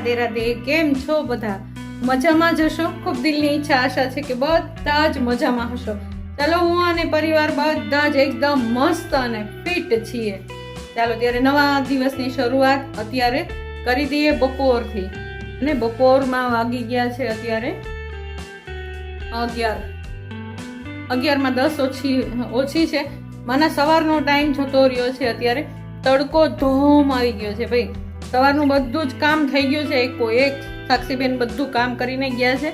રાધે રાધે. કેમ છો બધા? મજામાં જ હશો? ખૂબ દિલની ઈચ્છા આશા છે કે બધા જ મજામાં હશો. ચાલો, હું અને પરિવાર બધા જ એકદમ મસ્ત અને ફિટ છીએ. ચાલો ત્યારે નવા દિવસની શરૂઆત અત્યારે કરી દઈએ બપોરથી. અને બપોરમાં વાગી ગયા છે અત્યારે 11:10 ઓછી છે. માના સવારનો ટાઈમ જતો રહ્યો છે. અત્યારે તડકો ધોમ આવી ગયો છે ભાઈ. સવારનું બધું જ કામ થઈ ગયું છે. એક સાક્ષીબેન બધું કામ કરીને ગયા છે.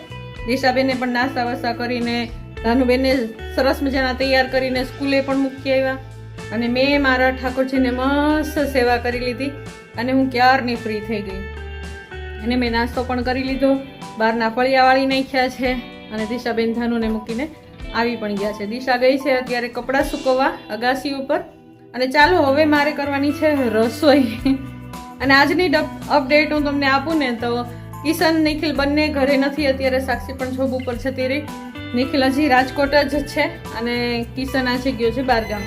દિશાબેને પણ નાસ્તા વાસ્તા કરીને, ધાનુબેનને સરસ મજાના તૈયાર કરીને સ્કૂલે પણ મૂકી આવ્યા. અને મેં મારા ઠાકોરજીને મસ્ત સેવા કરી લીધી અને હું ક્યારની ફ્રી થઈ ગઈ. અને મેં નાસ્તો પણ કરી લીધો, બહારના ફળિયા વાળી નાખ્યા છે અને દિશાબેન ધાનુને મૂકીને આવી પણ ગયા છે. દિશા ગઈ છે અત્યારે કપડાં સુકવવા અગાસી ઉપર. અને ચાલો હવે મારે કરવાની છે રસોઈ. અને આજની અપડેટ હું તમને આપું ને તો કિશન નિખિલ બંને ઘરે નથી અત્યારે. સાક્ષી પણ જોબ ઉપર છે ત્યારે. નિખિલ હજી રાજકોટ જ છે અને કિશન આજે ગયો છે બહારગામ.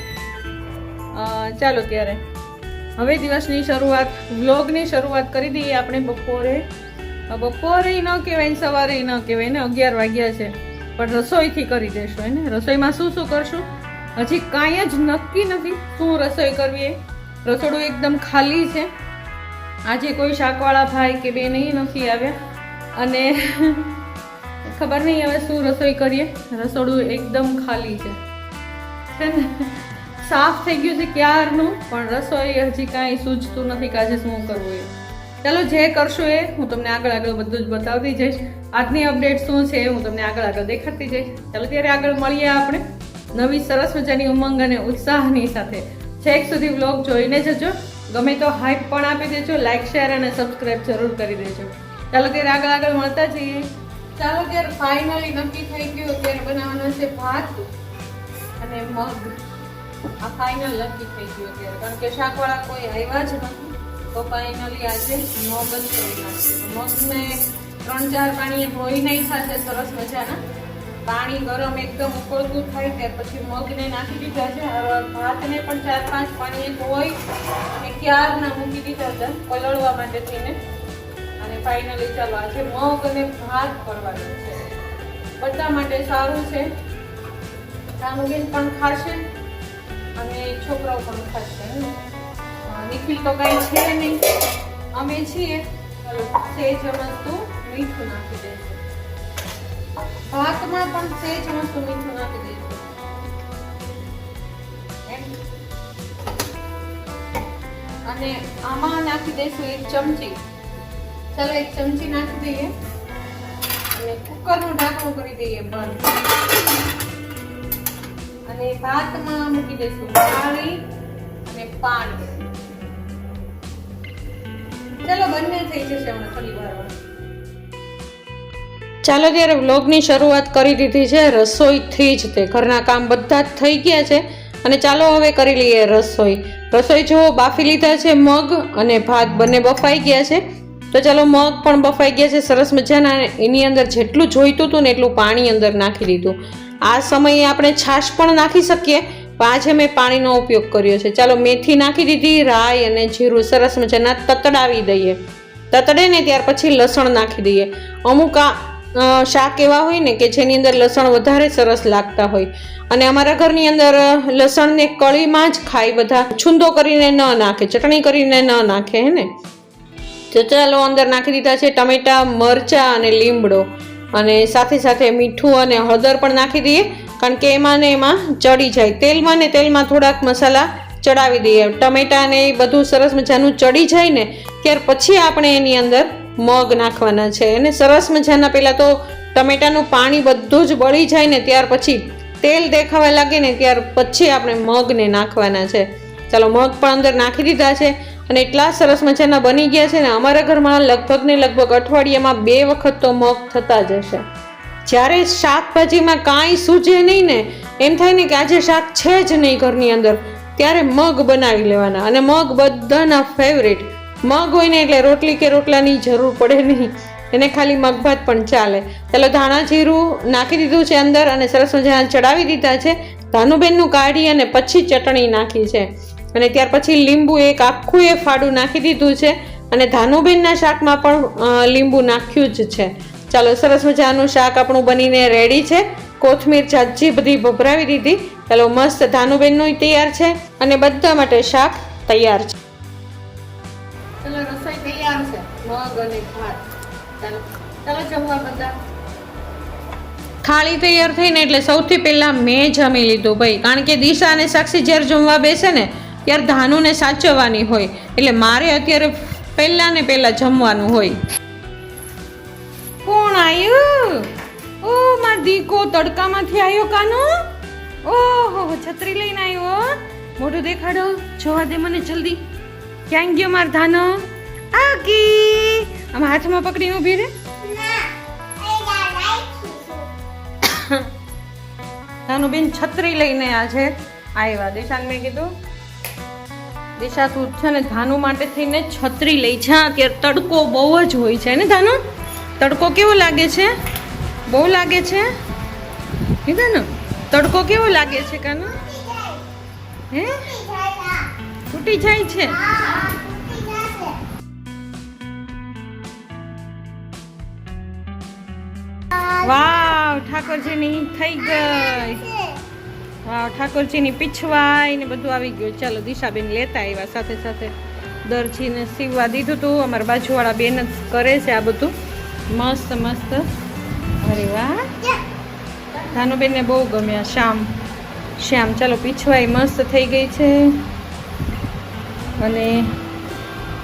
ચાલો ત્યારે હવે દિવસની શરૂઆત, વ્લોગની શરૂઆત કરી દઈએ આપણે. બપોરે ન કહેવાય, સવારે ન કહેવાય ને, 11 વાગ્યા છે. પણ રસોઈથી કરી દેશું એને. રસોઈમાં શું કરશું હજી કાંઈ જ નક્કી નથી શું રસોઈ કરવી. રસોડું એકદમ ખાલી છે. આજે કોઈ શાકવાળા ભાઈ કે બેન નથી આવ્યા અને ખબર નહીં હવે શું રસોઈ કરીએ. રસોડું એકદમ ખાલી છે ને, સાફ થઈ ગયું છે ક્યારનું, પણ રસોઈ હજી કાંઈ સૂઝતું નથી કે આજે શું કરવું એ. ચાલો જે કરશું એ હું તમને આગળ બધું જ બતાવતી જઈશ. આજની અપડેટ શું છે હું તમને આગળ દેખાડતી જઈશ. ચાલો ત્યારે આગળ મળીએ આપણે નવી સરસ મજાની ઉમંગ અને ઉત્સાહની સાથે. છેક સુધી વ્લોગ જોઈને જજો. ગમે તો હાઈપ પણ આપી દેજો, લાઈક શેર અને સબસ્ક્રાઇબ જરૂર કરી દેજો. ચાલો ત્યારે આગળ મળતા જઈએ. ચાલો ત્યારે ફાઇનલી નક્કી થઈ ગયું. ત્યારે બનાવવાનો છે ભાત અને મગ. આ ફાઇનલ નક્કી થઈ ગયું ત્યારે, કારણ કે શાકવાળા કોઈ આવ્યા જ નથી. તો ફાઇનલી આજે મગ જ કરી નાખીએ. મગને 3-4 પાણીએ ધોઈ નાખ્યા છે સરસ મજાના. પાણી ગરમ એકદમ ઉકળતું થાય ત્યાર પછી મગને નાખી દીધા છે. ભાતને પણ 4-5 પાણીએ ધોઈ અને ક્યારના મૂકી દીધા હતા પલળવા માટે થઈને. અને ફાઇનલી ચાલો આજે મગ અને ભાત કરવાનું છે. બધા માટે સારું છે. ધાનુબેન પણ ખાશે અને છોકરાઓ પણ ખાશે. નિખિલ તો કઈ છે નહીં, અમે છીએ. ચાલો સેજ વસ્તુ મીઠું નાખી દઈશું. ભાતમાં પણ સેજ વસ્તુ મીઠું નાખી દઈશું. અને આમાં નાખી દઈશું 1 ચમચી. ચાલો 1 ચમચી નાખી દઈએ અને કુકરનું ઢાંકણું કરી દઈએ બંધ. અને ભાતમાં મૂકી દઈશું પાણી અને પાણી. ચાલો બંને થઈ જશે હમણાં થોડી વારમાં. ચાલો ત્યારે વ્લોગની શરૂઆત કરી દીધી છે રસોઈથી જ. તે ઘરના કામ બધા જ થઈ ગયા છે અને ચાલો હવે કરી લઈએ રસોઈ. રસોઈ જો બાફી લીધા છે મગ અને ભાત બંને બફાઈ ગયા છે. તો ચાલો મગ પણ બફાઈ ગયા છે સરસ મજાના. એની અંદર જેટલું જોઈતું હતું ને એટલું પાણી અંદર નાખી દીધું. આ સમયે આપણે છાશ પણ નાખી શકીએ, પણ આજે મેં પાણીનો ઉપયોગ કર્યો છે. ચાલો મેથી નાખી દીધી, રાઈ અને જીરું સરસ મજાના તતડાવી દઈએ. તતડે ને ત્યાર પછી લસણ નાખી દઈએ. અમુક શાક એવા હોય ને કે જેની અંદર લસણ વધારે સરસ લાગતા હોય અને અમારા ઘરની અંદર લસણને કળીમાં જ ખાય બધા. છૂંદો કરીને ન નાખે, ચટણી કરીને ન નાખે હે ને. તો ચાલો અંદર નાખી દીધા છે ટમેટા, મરચાં અને લીમડો. અને સાથે સાથે મીઠું અને હળદર પણ નાખી દઈએ, કારણ કે એમાં ને એમાં ચડી જાય. તેલમાં ને તેલમાં થોડાક મસાલા ચડાવી દઈએ. ટમેટા ને એ બધું સરસ મજાનું ચડી જાય ને ત્યાર પછી આપણે એની અંદર મગ નાખવાના છે. અને સરસ મજાના પહેલાં તો ટમેટાનું પાણી બધું જ બળી જાય ને ત્યાર પછી તેલ દેખાવા લાગે ને ત્યાર પછી આપણે મગને નાખવાના છે. ચાલો મગ પણ અંદર નાખી દીધા છે અને એટલા સરસ મજાના બની ગયા છે ને. અમારા ઘરમાં લગભગ અઠવાડિયામાં 2 વખત તો મગ થતા જ હશે. જ્યારે શાકભાજીમાં કાંઈ સૂજે નહીં ને, એમ થાય ને કે આજે શાક છે જ નહીં ઘરની અંદર, ત્યારે મગ બનાવી લેવાના. અને મગ બધાના ફેવરેટ. મગ હોય ને એટલે રોટલી કે રોટલાની જરૂર પડે નહીં, એને ખાલી મગ ભાત પણ ચાલે. ચાલો ધાણા જીરું નાખી દીધું છે અંદર અને સરસ મજાના ચડાવી દીધા છે. ધાનુબેનનું કાઢી અને પછી ચટણી નાખી છે અને ત્યાર પછી લીંબુ એક આખું ફાડું નાખી દીધું છે અને ધાનુબેનના શાકમાં પણ લીંબુ નાખ્યું જ છે. ચાલો સરસ મજાનું શાક આપણું બનીને રેડી છે. કોથમીર જાજી બધી ભભરાવી દીધી. ચાલો મસ્ત ધાનુબેનનું તૈયાર છે અને બધા માટે શાક તૈયાર છે. ચાલો રસોઈ તૈયાર છે. મગ અને ભાત. ચાલો ચાલો જમવા બધા. થાળી તૈયાર થઈને એટલે સૌથી પહેલા મેં જમી લીધું ભાઈ, કારણ કે દિશા અને સાક્ષી જ્યારે જમવા બેસે ને ત્યારે ધાનુને સાચવવાની હોય, એટલે મારે અત્યારે પહેલા ને પહેલા જમવાનું હોય. કોણ આવ્યું? ઓ માર દીકો તડકામાંથી આવ્યો કાનો. ઓહો છત્રી લઈને આવ્યો. મોઢું દેખાડો, જોવા દે મને જલ્દી. ક્યાં ગયો માર ધાનો? આકી આમ હાથમાં પકડીને ઊભી રે. ધાનુબેન છત્રી લઈને આજે આવ્યા. દિશાને મેં કીધું દિશા તું છે ને ધાનુ માટે થઈને છત્રી લઈ જા, અત્યારે તડકો બહુ જ હોય છે ને ધાનુ. તડકો કેવો લાગે છે? બહુ લાગે છે કીધું ને. તડકો કેવો લાગે છે કાનો? હે તૂટી જાય છે. વાવ ઠાકોરજીની થઈ ગઈ. વાવ ઠાકોરજીની પીછવાઈ ને બધું આવી ગયું. ચાલો દિશાબેન લેતા આવ્યા, સાથે સાથે દરજીને સીવવા દીધું હતું. અમારા બાજુવાળા બેન જ કરે છે આ બધું. મસ્ત મસ્ત. અરે વાહ ધાનુબેનને બહુ ગમ્યા. શ્યામ ચાલો પીછવાઈ મસ્ત થઈ ગઈ છે. અને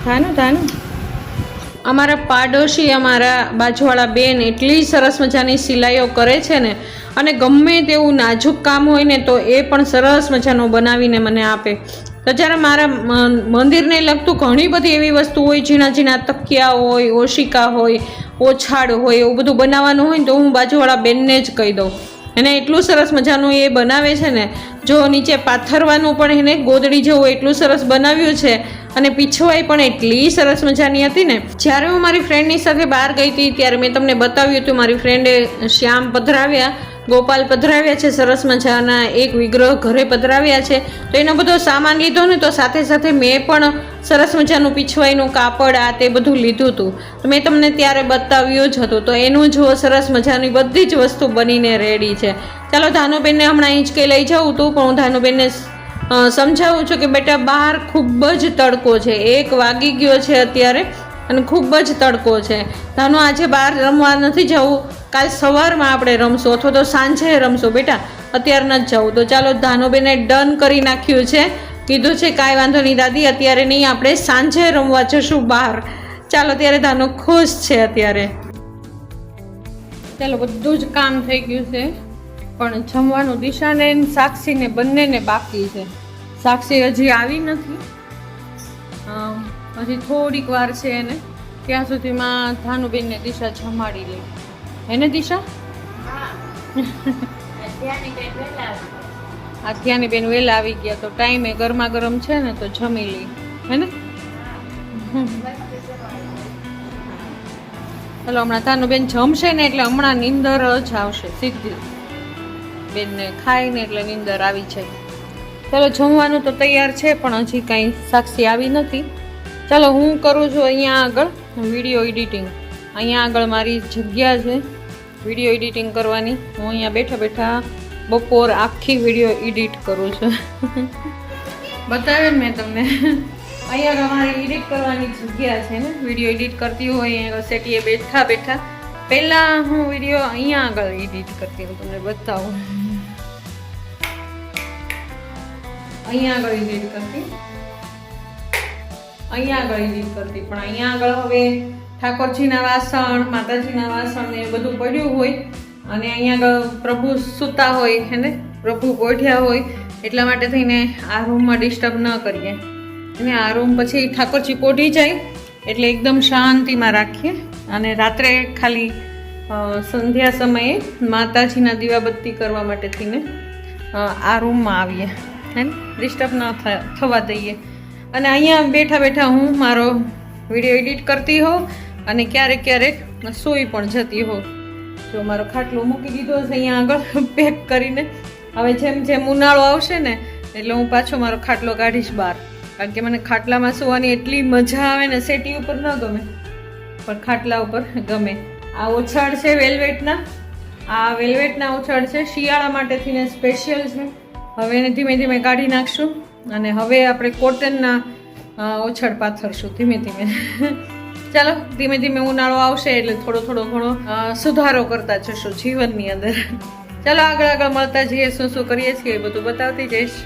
ધાનુ અમારા પાડોશી અમારા બાજુવાળા બેન એટલી સરસ મજાની સિલાઈઓ કરે છે ને, અને ગમે તેવું નાજુક કામ હોય ને તો એ પણ સરસ મજાનું બનાવીને મને આપે. તો જ્યારે મારા મંદિરને લગતું ઘણી બધી એવી વસ્તુ હોય, ઝીણા ઝીણા તકિયા હોય, ઓશિકા હોય, ઓછાડ હોય, એવું બધું બનાવવાનું હોય ને તો હું બાજુવાળા બેનને જ કહી દઉં. એને એટલું સરસ મજાનું એ બનાવે છે ને, જો નીચે પાથરવાનું પણ એને ગોદડી જેવું એટલું સરસ બનાવ્યું છે, અને પીછવાઈ પણ એટલી સરસ મજાની હતી ને. જ્યારે હું મારી ફ્રેન્ડની સાથે બહાર ગઈ હતી ત્યારે મેં તમને બતાવ્યું હતું, મારી ફ્રેન્ડે શ્યામ પધરાવ્યા, ગોપાલ પધરાવ્યા છે, સરસ મજાના એક વિગ્રહ ઘરે પધરાવ્યા છે. તો એનો બધો સામાન લીધો ને તો સાથે સાથે મેં પણ સરસ મજાનું પીછવાઈનું કાપડ આ તે બધું લીધું હતું. તો મેં તમને ત્યારે બતાવ્યું જ હતું. તો એનું જુઓ સરસ મજાની બધી જ વસ્તુ બનીને રેડી છે. ચાલો ધાનુબેનને હમણાં હિંચકે લઈ જાઉં હતું, પણ હું ધાનુબેનને સમજાવું છું કે બેટા બહાર ખૂબ જ તડકો છે. 1 વાગી ગયો છે અત્યારે અને ખૂબ જ તડકો છે. ધાનુ આજે બહાર રમવા નથી જવું, કાલ સવારમાં આપણે રમશું અથવા તો સાંજે રમશું બેટા, અત્યારે નથી જવું. તો ચાલો ધાનુબેને ડન કરી નાખ્યું છે. કીધું છે કાંઈ વાંધો નહીં દાદી, અત્યારે નહીં, આપણે સાંજે રમવા જશું બહાર. ચાલો ત્યારે ધાનુ ખુશ છે અત્યારે. ચાલો બધું જ કામ થઈ ગયું છે, પણ જમવાનું દિશાને સાક્ષીને બંનેને બાકી છે. સાક્ષી હજી આવી નથી, હજી થોડીક વાર છે એને. ત્યાં સુધીમાં ધાનુબેનને દિશા જમાડી લે. હે ને દિશા? આથિયાની બેન વહેલા આવી ગયા તો ટાઈમે ગરમા ગરમ છે ને તો જમી લઈ. હે ને? ચાલો હમણાં ધાનુબેન જમશે ને એટલે હમણાં નીંદર જ આવશે સીધી. બેનને ખાઈને એટલે નીંદર આવી છે. ચાલો જમવાનું તો તૈયાર છે, પણ હજી કાંઈ સાક્ષી આવી નથી. ચાલો હું કરું છું અહીંયા આગળ વિડીયો એડિટિંગ. અહીંયા આગળ મારી જગ્યા છે વિડીયો એડિટિંગ કરવાની. હું અહીંયા બેઠા બેઠા બપોર આખી વિડીયો એડિટ કરું છું. બતાવે ને મેં તમને. અહીંયા આગળ મારી એડિટ કરવાની જગ્યા છે ને, વિડીયો એડિટ કરતી હોય અહીંયા સેટીએ બેઠા બેઠા. પહેલાં હું વિડીયો અહીંયા આગળ એડિટ કરતી હું તમને બતાવું. અહીંયા આગળ એડિટ કરતી, અહીંયા આગળ એડિટ કરતી, પણ અહીંયા આગળ હવે ઠાકોરજીના વાસણ, માતાજીના વાસણ ને બધું પડ્યું હોય, અને અહીંયા આગળ પ્રભુ સૂતા હોય હે ને, પ્રભુ ગોઠ્યા હોય, એટલા માટે થઈને આ રૂમમાં ડિસ્ટર્બ ન કરીએ. અને આ રૂમ પછી ઠાકોરજી પોઢી જાય એટલે એકદમ શાંતિમાં રાખીએ. અને રાત્રે ખાલી સંધ્યા સમયે માતાજીના દીવાબત્તી કરવા માટે થઈને આ રૂમમાં આવીએ, હે ને, ડિસ્ટર્બ ન થવા દઈએ. અને અહીંયા બેઠા બેઠા હું મારો વિડીયો એડિટ કરતી હોઉં અને ક્યારેક ક્યારેક સૂઈ પણ જતી હોઉં. જો મારો ખાટલો મૂકી દીધો છે અહીંયા આગળ પેક કરીને. હવે જેમ જેમ ઉનાળો આવશે ને એટલે હું પાછો મારો ખાટલો કાઢીશ બહાર. કારણ કે મને ખાટલામાં સૂવાની એટલી મજા આવે ને, સેટી ઉપર ન ગમે પણ ખાટલા ઉપર ગમે. આ ઓછાડ છે વેલ્વેટના, આ વેલ્વેટના ઓછાડ છે, શિયાળા માટેથી ને સ્પેશિયલ છે. હવે એને ધીમે ધીમે કાઢી નાખશું અને હવે આપણે કોટનના ઓછાડ પાથરશું ધીમે ધીમે. ચાલો, ધીમે ધીમે ઉનાળો આવશે એટલે થોડો થોડો ઘણો સુધારો કરતા જશું જીવનની અંદર. ચાલો આગળ આગળ મળતા જઈએ, શું શું કરીએ છીએ એ બધું બતાવતી જઈશ.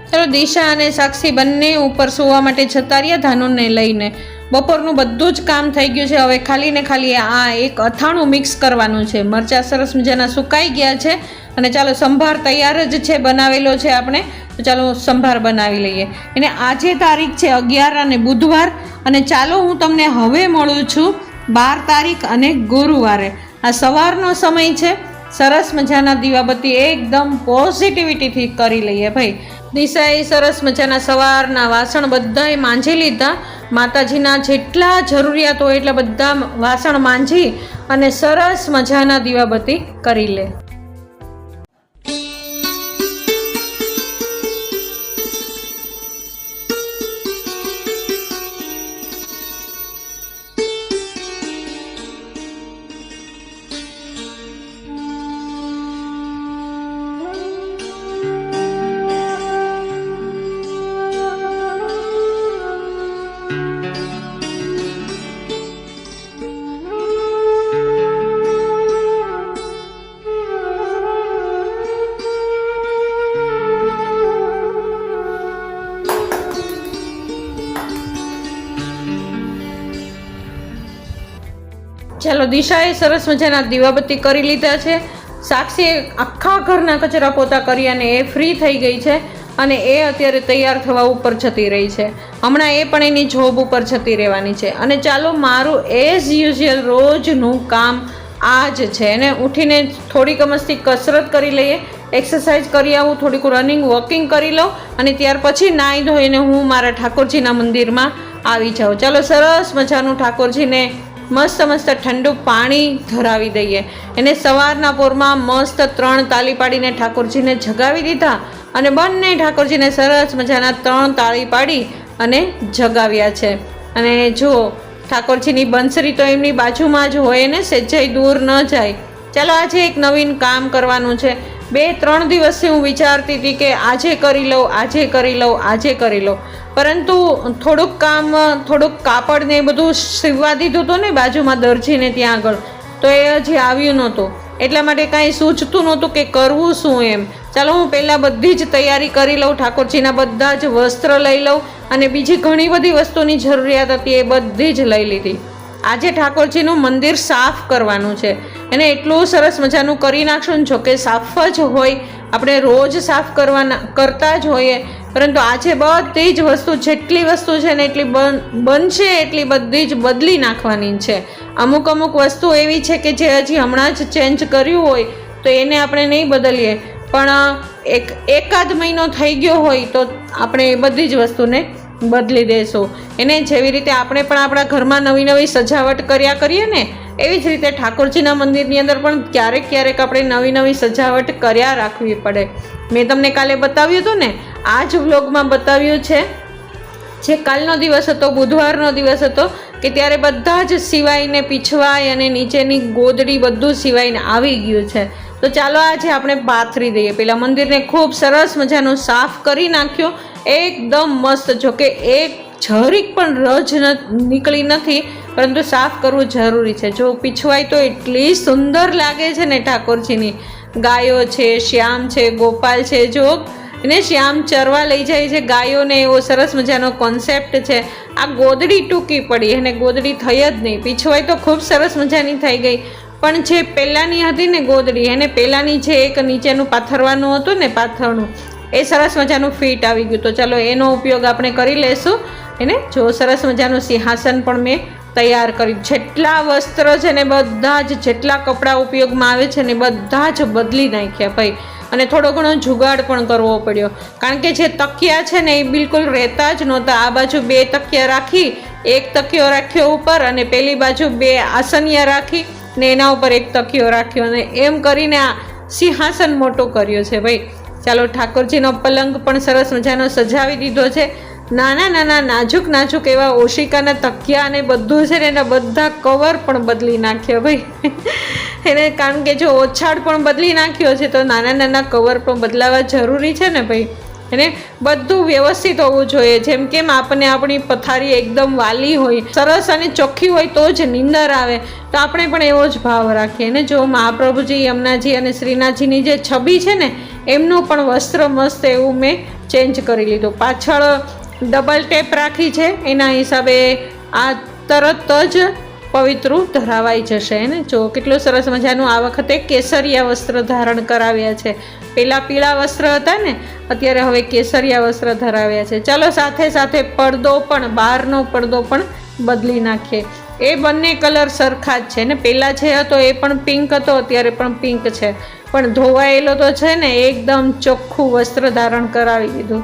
ચાલો, દિશા અને સાક્ષી બંને ઉપર સુવા માટે જતા રહ્યા ધાનુને લઈને. બપોરનું બધું જ કામ થઈ ગયું છે. હવે ખાલી ને ખાલી આ એક અથાણું મિક્સ કરવાનું છે. મરચાં સરસ મજાના સુકાઈ ગયા છે અને ચાલો સંભાર તૈયાર જ છે, બનાવેલો છે આપણે. તો ચાલો સંભાર બનાવી લઈએ. અને આજે તારીખ છે 11 અને બુધવાર. અને ચાલો હું તમને હવે મળું છું 12 તારીખ અને ગુરુવારે. આ સવારનો સમય છે. સરસ મજાના દીવાબત્તી એકદમ પોઝિટિવિટીથી કરી લઈએ ભાઈ. દિશાએ સરસ મજાના સવારના વાસણ બધાએ માંજી લીધા. માતાજીના જેટલા જરૂરિયાત હોય એટલા બધા વાસણ માંજી અને સરસ મજાના દીવાબત્તી કરી લે. ચાલો, દિશાએ સરસ મજાના દીવાબત્તી કરી લીધા છે. સાક્ષીએ આખા ઘરના કચરા પોતા કરી અને એ ફ્રી થઈ ગઈ છે અને એ અત્યારે તૈયાર થવા ઉપર જતી રહી છે. હમણાં એ પણ એની જોબ ઉપર જતી રહેવાની છે. અને ચાલો, મારું એઝ યુઝ્યુઅલ રોજનું કામ આ જ છે. એને ઉઠીને થોડીક મસ્તી કસરત કરી લઈએ, એક્સરસાઇઝ કરી આવું, થોડીક રનિંગ વોકિંગ કરી લઉં અને ત્યાર પછી નાહી ધોઈને હું મારા ઠાકોરજીના મંદિરમાં આવી જાઉં. ચાલો, સરસ મજાનું ઠાકોરજીને મસ્ત મસ્ત ઠંડુ પાણી ધરાવી દઈએ. એને સવારના પોરમાં મસ્ત 3 તાળી પાડીને ઠાકોરજીને જગાવી દીધા અને બંને ઠાકોરજીને સરસ મજાના 3 તાળી પાડી અને જગાવ્યા છે. અને જુઓ, ઠાકોરજીની બંસરી તો એમની બાજુમાં જ હોય ને, સહેજય દૂર ન જાય. ચાલો, આજે એક નવીન કામ કરવાનું છે. 2-3 દિવસથી હું વિચારતી હતી કે આજે કરી લઉં, આજે કરી લઉં, આજે કરી લઉં, પરંતુ થોડુંક કામ, થોડુંક કાપડ ને એ બધું સીવવા દીધું હતું ને બાજુમાં દરજીને ત્યાં આગળ, તો એ હજી આવ્યું નહોતું. એટલા માટે કાંઈ સૂચતું નહોતું કે કરવું શું એમ. ચાલો, હું પહેલાં બધી જ તૈયારી કરી લઉં, ઠાકોરજીના બધા જ વસ્ત્ર લઈ લઉં અને બીજી ઘણી બધી વસ્તુની જરૂરિયાત હતી એ બધી જ લઈ લીધી. આજે ઠાકોરજીનું મંદિર સાફ કરવાનું છે. એને એટલું સરસ મજાનું કરી નાખશું ને, જોકે સાફ જ હોય, આપણે રોજ સાફ કરતા જ હોઈએ, પરંતુ આજે બધી જ વસ્તુ, જેટલી વસ્તુ છે ને એટલી બનશે એટલી બધી જ બદલી નાખવાની છે. અમુક વસ્તુ એવી છે કે જે હજી હમણાં જ ચેન્જ કર્યું હોય તો એને આપણે નહીં બદલીએ, પણ એકાદ મહિનો થઈ ગયો હોય તો આપણે એ બધી જ વસ્તુને બદલી દેશું. એને જેવી રીતે આપણે પણ આપણા ઘરમાં નવી નવી સજાવટ કર્યા કરીએ ને, એવી જ રીતે ઠાકોરજીના મંદિરની અંદર પણ ક્યારેક ક્યારેક આપણે નવી નવી સજાવટ કર્યા રાખવી પડે. મેં તમને કાલે બતાવ્યું હતું ને, આ જ વ્લોગમાં બતાવ્યું છે. જે કાલનો દિવસ હતો, બુધવારનો દિવસ હતો, કે ત્યારે બધા જ સિવાઈને પીછવાય અને નીચેની ગોદડી બધું સિવાઈને આવી ગયું છે. તો ચાલો આજે આપણે પાથરી દઈએ. પહેલાં મંદિરને ખૂબ સરસ મજાનું સાફ કરી નાખ્યું, એકદમ મસ્ત. જોકે એક જરીક પણ રજ નીકળી નથી, પરંતુ સાફ કરવું જરૂરી છે. જો પીછવાય તો એટલી સુંદર લાગે છે ને ઠાકોરજીની. ગાયો છે, શ્યામ છે, ગોપાલ છે. જો એને શ્યામ ચરવા લઈ જાય છે ગાયોને, એવો સરસ મજાનો કોન્સેપ્ટ છે. આ ગોદડી ટૂંકી પડી અને ગોદડી થઈ જ નહીં. પીછવાય તો ખૂબ સરસ મજાની થઈ ગઈ, પણ જે પહેલાંની હતી ને ગોદડી, એને પહેલાંની જે એક નીચેનું પાથરવાનું હતું ને, પાથરણું, એ સરસ મજાનું ફિટ આવી ગયું. તો ચાલો એનો ઉપયોગ આપણે કરી લેશું. એને જો સરસ મજાનું સિંહાસન પણ મેં તૈયાર કર્યું. જેટલા વસ્ત્ર છે ને બધા જ, જેટલા કપડાં ઉપયોગમાં આવે છે ને બધા જ બદલી નાખ્યા ભાઈ. અને થોડો ઘણો જુગાડ પણ કરવો પડ્યો, કારણ કે જે તકિયા છે ને એ બિલકુલ રહેતા જ નહોતા. આ બાજુ 2 તકિયા રાખી, એક તકિયો રાખ્યો ઉપર અને પેલી બાજુ 2 આસનિયા રાખી ને એના ઉપર એક તકિયો રાખ્યો, અને એમ કરીને આ સિંહાસન મોટો કર્યો છે ભાઈ. ચાલો, ઠાકોરજીનો પલંગ પણ સરસ મજાનો સજાવી દીધો છે. નાના નાના નાજુક નાજુક એવા ઓશિકાના તકિયા અને બધું છે ને એના બધા કવર પણ બદલી નાખ્યા ભાઈ. એને કારણ કે જો ઓછાડ પણ બદલી નાખ્યો છે તો નાના નાના કવર પણ બદલાવા જરૂરી છે ને ભાઈ. એને બધું વ્યવસ્થિત હોવું જોઈએ. જેમ કેમ આપણને આપણી પથારી એકદમ વાલી હોય, સરસ અને ચોખ્ખી હોય તો જ નીંદર આવે, તો આપણે પણ એવો જ ભાવ રાખીએ ને. જો મહાપ્રભુજી, યમુનાજી અને શ્રીનાથજીની જે છબી છે ને એમનું પણ વસ્ત્ર મસ્ત એવું મેં ચેન્જ કરી લીધું. પાછળ ડબલ ટેપ રાખી છે, એના હિસાબે આ તરત જ પવિત્રું ધરાવાઈ જશે ને. જો કેટલું સરસ મજાનું આ વખતે કેસરિયા વસ્ત્ર ધારણ કરાવ્યા છે. પેલા પીળા વસ્ત્ર હતા ને, અત્યારે હવે કેસરિયા વસ્ત્ર ધરાવ્યા છે. ચાલો સાથે સાથે પડદો પણ, બહારનો પડદો પણ બદલી નાખીએ. એ બંને કલર સરખા જ છે ને. પહેલાં જે હતો એ પણ પિંક હતો, અત્યારે પણ પિંક છે, પણ ધોવાયેલો તો છે ને એકદમ ચોખ્ખું વસ્ત્ર ધારણ કરાવી દીધું.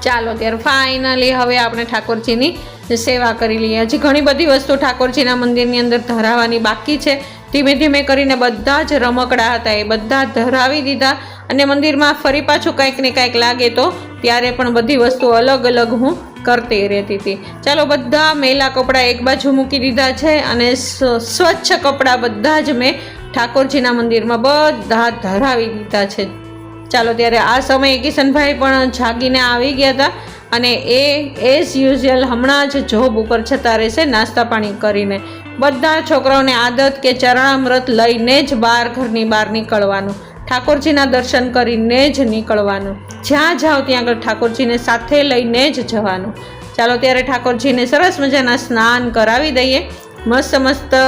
ચાલો ત્યારે ફાઇનલી હવે આપણે ઠાકોરજીની સેવા કરી લઈએ. હજી ઘણી બધી વસ્તુ ઠાકોરજીના મંદિરની અંદર ધરાવવાની બાકી છે. ધીમે ધીમે કરીને બધા જ રમકડા હતા એ બધા ધરાવી દીધા. અને મંદિરમાં ફરી પાછું કંઈક ને કંઈક લાગે તો ત્યારે પણ બધી વસ્તુ અલગ અલગ હું કરતી રહેતી હતી. ચાલો બધા મેલા કપડાં એક બાજુ મૂકી દીધા છે અને સ્વચ્છ કપડાં બધા જ મેં ઠાકોરજીના મંદિરમાં બધા ધરાવી દીધા છે. ચાલો ત્યારે આ સમયે કિશનભાઈ પણ જાગીને આવી ગયા હતા અને એ એઝ યુઝ્યુઅલ હમણાં જ જોબ ઉપર જતા રહેશે નાસ્તા પાણી કરીને. બધા છોકરાઓને આદત કે ચરણામૃત લઈને જ ઘરની બહાર નીકળવાનું, ઠાકોરજીના દર્શન કરીને જ નીકળવાનું. જ્યાં જાઓ ત્યાં આગળ ઠાકોરજીને સાથે લઈને જ જવાનું. ચાલો ત્યારે ઠાકોરજીને સરસ મજાના સ્નાન કરાવી દઈએ. મસ્ત મસ્ત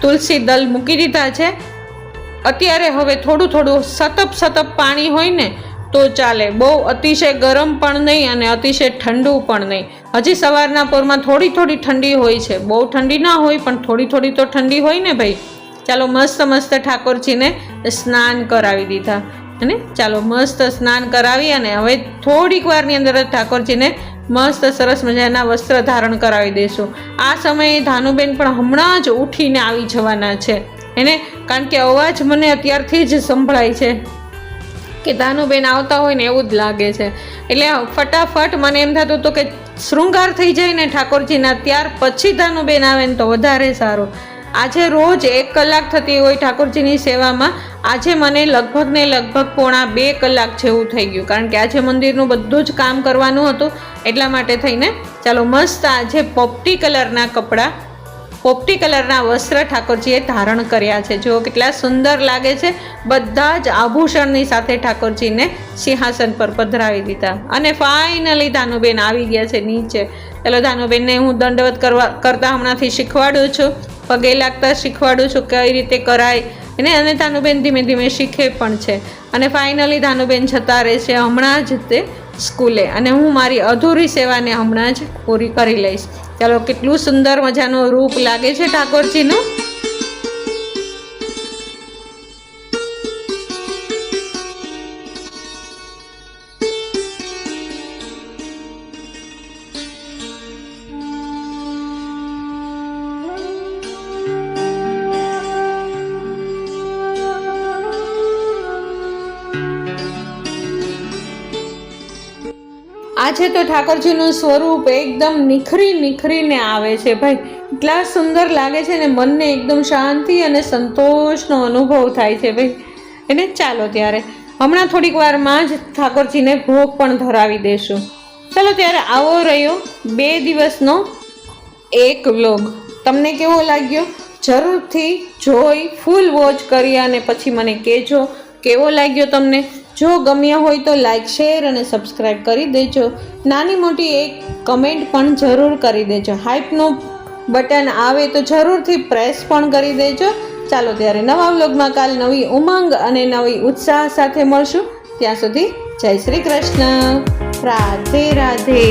તુલસી દલ મૂકી દીધા છે. અત્યારે હવે થોડું થોડું સતપ પાણી હોય ને તો ચાલે. બહુ અતિશય ગરમ પણ નહીં અને અતિશય ઠંડુ પણ નહીં. હજી સવારના પોરમાં થોડી થોડી ઠંડી હોય છે, બહુ ઠંડી ના હોય પણ થોડી થોડી તો ઠંડી હોય ને ભાઈ. ચાલો મસ્ત ઠાકોરજીને સ્નાન કરાવી દીધા અને ચાલો મસ્ત સ્નાન કરાવી અને હવે થોડીક વારની અંદર ઠાકોરજીને મસ્ત સરસ મજાના વસ્ત્ર ધારણ કરાવી દઈશું. આ સમયે ધાનુબેન પણ હમણાં જ ઉઠીને આવી જવાના છે એને, કારણ કે અવાજ મને અત્યારથી જ સંભળાય છે કે ધાનુબેન આવતા હોય ને એવું જ લાગે છે. એટલે ફટાફટ મને એમ થતું હતું કે શૃંગાર થઈ જાય ને ઠાકોરજીના, ત્યાર પછી ધાનુબેન આવે ને તો વધારે સારું. આજે રોજ 1 કલાક થતી હોય ઠાકોરજીની સેવામાં, આજે મને લગભગ પોણા 2 કલાક જેવું થઈ ગયું, કારણ કે આજે મંદિરનું બધું જ કામ કરવાનું હતું. એટલા માટે થઈને ચાલો મસ્ત આજે પોપટી કલરના વસ્ત્ર ઠાકોરજીએ ધારણ કર્યા છે. જો કેટલા સુંદર લાગે છે. બધા જ આભૂષણની સાથે ઠાકોરજીને સિંહાસન પર પધરાવી દીધા અને ફાઇનલી ધાનુબેન આવી ગયા છે નીચે. ચાલો ધાનુબેનને હું દંડવત કરતા હમણાંથી શીખવાડું છું, પગે લાગતા શીખવાડું છું કઈ રીતે કરાય એને, અને ધાનુબેન ધીમે ધીમે શીખે પણ છે. અને ફાઇનલી ધાનુબેન જતા રહેશે હમણાં જ તે સ્કૂલે, અને હું મારી અધૂરી સેવાને હમણાં જ પૂરી કરી લઈશ. ચાલો કેટલું સુંદર મજાનું રૂપ લાગે છે ઠાકોરજીનું. આજે તો ઠાકોરજીનું સ્વરૂપ એકદમ નિખરીને આવે છે ભાઈ. એટલા સુંદર લાગે છે ને, મનને એકદમ શાંતિ અને સંતોષનો અનુભવ થાય છે ભાઈ. એને ચાલો ત્યારે હમણાં થોડીક વારમાં જ ઠાકોરજીને ભોગ પણ ધરાવી દેશું. ચાલો ત્યારે આવો રહ્યો 2 દિવસનો એક વ્લોગ. તમને કેવો લાગ્યો જરૂરથી જોઈ ફૂલ વોચ કરી અને પછી મને કહેજો કેવો લાગ્યો તમને. જો ગમ્યા હોય તો લાઈક, શેર અને સબસ્ક્રાઈબ કરી દેજો. નાની મોટી એક કમેન્ટ પણ જરૂર કરી દેજો. હાઈપનું બટન આવે તો જરૂરથી પ્રેસ પણ કરી દેજો. ચાલો ત્યારે નવા વ્લોગમાં કાલ નવી ઉમંગ અને નવી ઉત્સાહ સાથે મળશું. ત્યાં સુધી જય શ્રી કૃષ્ણ, રાધે રાધે.